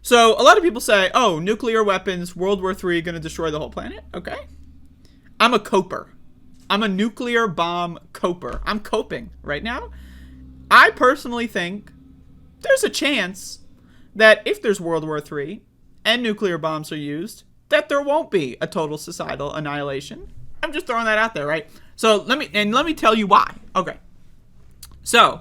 So a lot of people say, oh, nuclear weapons, World War III, going to destroy the whole planet. Okay. I'm a coper. I'm a nuclear bomb coper. I'm coping right now. I personally think there's a chance that if there's World War III and nuclear bombs are used, that there won't be a total societal annihilation. I'm just throwing that out there, right? So let me tell you why. Okay. So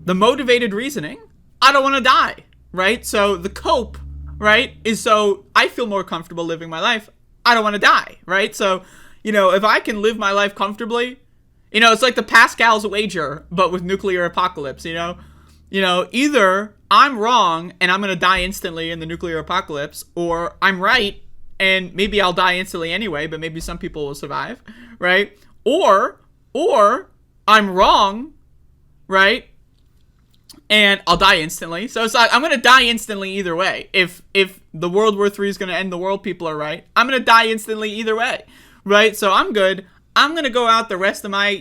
the motivated reasoning, I don't want to die, right? So the cope, right, is so I feel more comfortable living my life. I don't want to die, right? So, if I can live my life comfortably, it's like the Pascal's wager, but with nuclear apocalypse, either I'm wrong and I'm going to die instantly in the nuclear apocalypse, or I'm right and maybe I'll die instantly anyway, but maybe some people will survive, right? Or I'm wrong, right? And I'll die instantly. So it's like I'm going to die instantly either way. If the World War III is going to end the world, people are right. I'm going to die instantly either way, right? So I'm good. I'm going to go out the rest of my,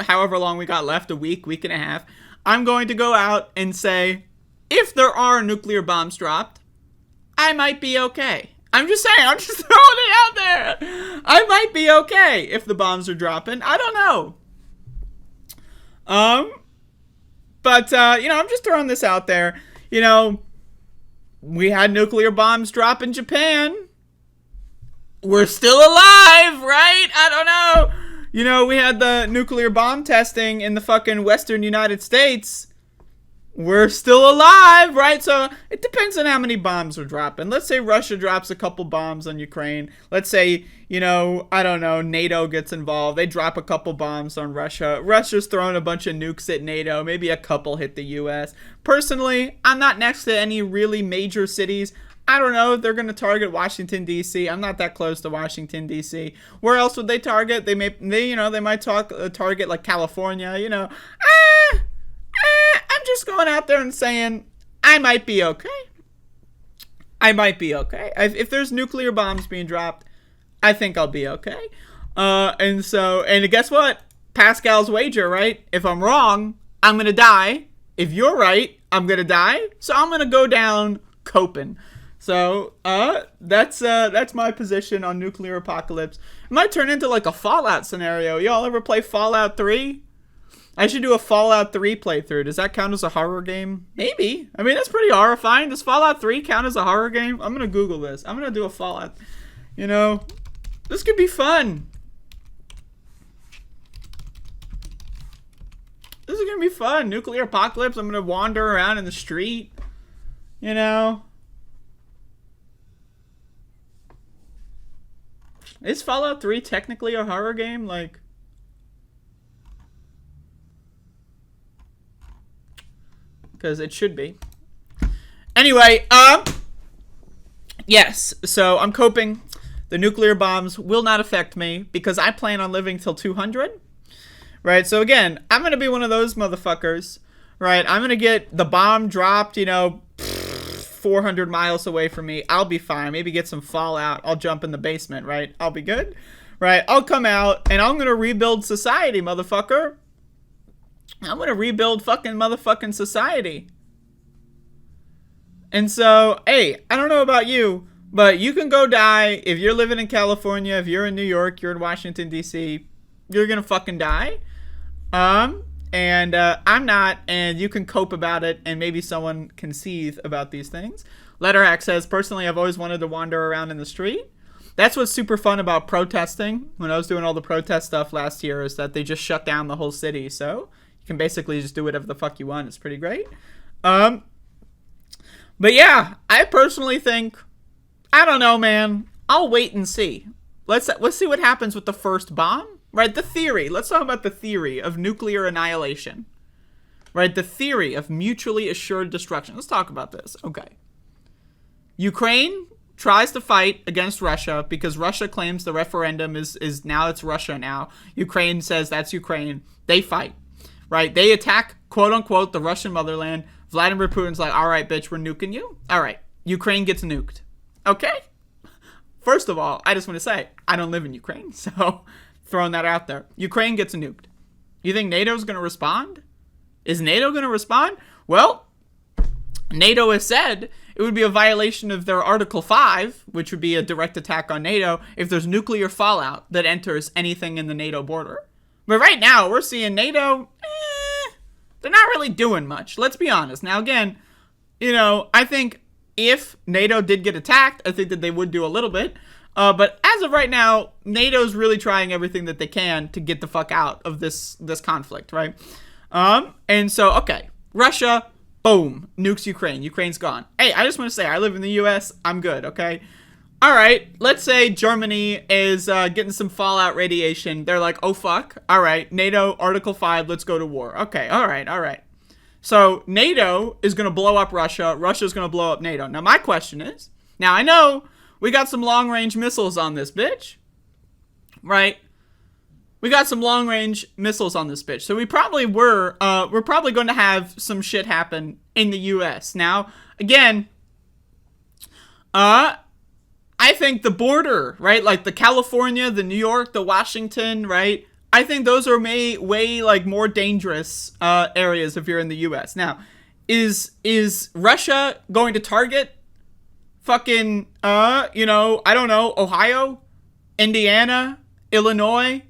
however long we got left, a week and a half. I'm going to go out and say, if there are nuclear bombs dropped, I might be okay. I'm just saying, I'm just throwing it out there. I might be okay if the bombs are dropping. I don't know. But I'm just throwing this out there. We had nuclear bombs drop in Japan. We're still alive, right? I don't know. We had the nuclear bomb testing in the fucking Western United States. We're still alive, right? So it depends on how many bombs are dropping. Let's say Russia drops a couple bombs on Ukraine. Let's say, I don't know, NATO gets involved. They drop a couple bombs on Russia. Russia's throwing a bunch of nukes at NATO. Maybe a couple hit the U.S. Personally, I'm not next to any really major cities. I don't know if they're going to target Washington, D.C. I'm not that close to Washington, D.C. Where else would they target? They might target like California, I'm just going out there and saying, I might be okay. I might be okay. If there's nuclear bombs being dropped, I think I'll be okay. And guess what? Pascal's wager, right? If I'm wrong, I'm going to die. If you're right, I'm going to die. So I'm going to go down coping. So, that's my position on nuclear apocalypse. It might turn into like a Fallout scenario. Y'all ever play Fallout 3? I should do a Fallout 3 playthrough. Does that count as a horror game? Maybe. I mean, that's pretty horrifying. Does Fallout 3 count as a horror game? I'm going to Google this. I'm going to do a Fallout. This could be fun. This is going to be fun. Nuclear apocalypse. I'm going to wander around in the street. Is Fallout 3 technically a horror game? Like, because it should be. Anyway, yes, so I'm coping. The nuclear bombs will not affect me because I plan on living till 200, right? So again, I'm going to be one of those motherfuckers, right? I'm going to get the bomb dropped, 400 miles away from me. I'll be fine. Maybe get some fallout. I'll jump in the basement, right? I'll be good, right? I'll come out and I'm going to rebuild society, motherfucker. I'm going to rebuild fucking motherfucking society. And so, hey, I don't know about you, but you can go die. If you're living in California, if you're in New York, you're in Washington, D.C., you're going to fucking die. And I'm not, and you can cope about it, and maybe someone can seethe about these things. Letterhack says, personally, I've always wanted to wander around in the street. That's what's super fun about protesting. When I was doing all the protest stuff last year, is that they just shut down the whole city, so you can basically just do whatever the fuck you want. It's pretty great. But yeah, I personally think, I don't know, man. I'll wait and see. Let's see what happens with the first bomb. Right, the theory. Let's talk about the theory of nuclear annihilation. Right, the theory of mutually assured destruction. Let's talk about this. Okay. Ukraine tries to fight against Russia because Russia claims the referendum is now it's Russia now. Ukraine says that's Ukraine. They fight. Right, they attack, quote unquote, the Russian motherland. Vladimir Putin's like, all right, bitch, we're nuking you. All right, Ukraine gets nuked. Okay? First of all, I just want to say, I don't live in Ukraine, so throwing that out there. Ukraine gets nuked. You think NATO's going to respond? Is NATO going to respond? Well, NATO has said It would be a violation of their Article 5, which would be a direct attack on NATO, if there's nuclear fallout that enters anything in the NATO border. But right now, we're seeing NATO, they're not really doing much. Let's be honest. Now, again, you know, I think if NATO did get attacked, I think that they would do a little bit. But as of right now, NATO's really trying everything that they can to get the fuck out of this conflict, right? And so, okay, Russia, boom, nukes Ukraine. Ukraine's gone. Hey, I just want to say, I live in the U.S. I'm good, okay? All right, let's say Germany is getting some fallout radiation. They're like, oh, fuck. All right, NATO, Article 5, let's go to war. Okay, all right. So NATO is going to blow up Russia. Russia's going to blow up NATO. Now, my question is, now I know we got some long-range missiles on this bitch, right? We got some long-range missiles on this bitch. So we're probably going to have some shit happen in the U.S. Now, again, I think the border, right? Like the California, the New York, the Washington, right? I think those are way like more dangerous areas if you're in the U.S. Now, is Russia going to target fucking, you know, I don't know, Ohio, Indiana, Illinois?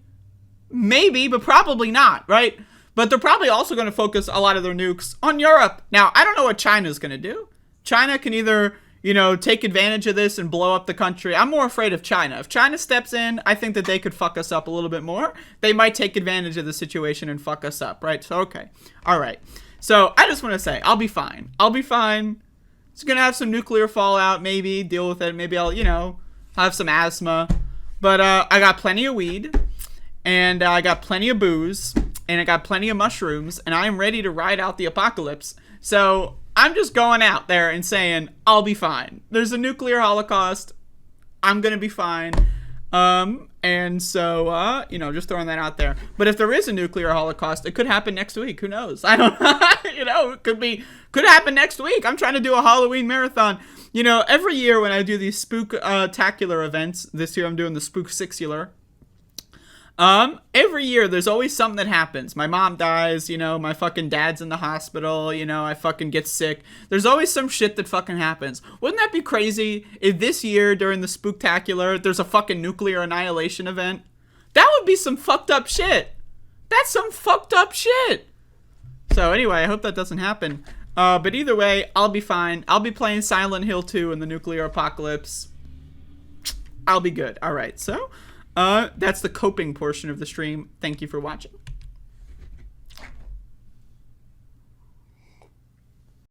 Maybe, but probably not, right? But they're probably also going to focus a lot of their nukes on Europe. Now, I don't know what China's going to do. China can either, you know, take advantage of this and blow up the country. I'm more afraid of China. If China steps in, I think that they could fuck us up a little bit more. They might take advantage of the situation and fuck us up, right? So, okay. All right. So, I just want to say, I'll be fine. It's going to have some nuclear fallout, maybe, deal with it. Maybe I'll, you know, have some asthma. But I got plenty of weed, and I got plenty of booze, and I got plenty of mushrooms, and I am ready to ride out the apocalypse. So I'm just going out there and saying, I'll be fine. There's a nuclear holocaust. I'm going to be fine. And so, you know, just throwing that out there. But if there is a nuclear holocaust, it could happen next week. Who knows? I don't know. You know, it could happen next week. I'm trying to do a Halloween marathon. You know, every year when I do these spook-tacular events, this year I'm doing the spook-sixular. Every year there's always something that happens. My mom dies, you know, my fucking dad's in the hospital, you know, I fucking get sick. There's always some shit that fucking happens. Wouldn't that be crazy if this year during the spooktacular there's a fucking nuclear annihilation event? That would be some fucked up shit. That's some fucked up shit. So anyway, I hope that doesn't happen. But either way, I'll be fine. I'll be playing Silent Hill 2 in the nuclear apocalypse. I'll be good. All right, so that's the coping portion of the stream. Thank you for watching.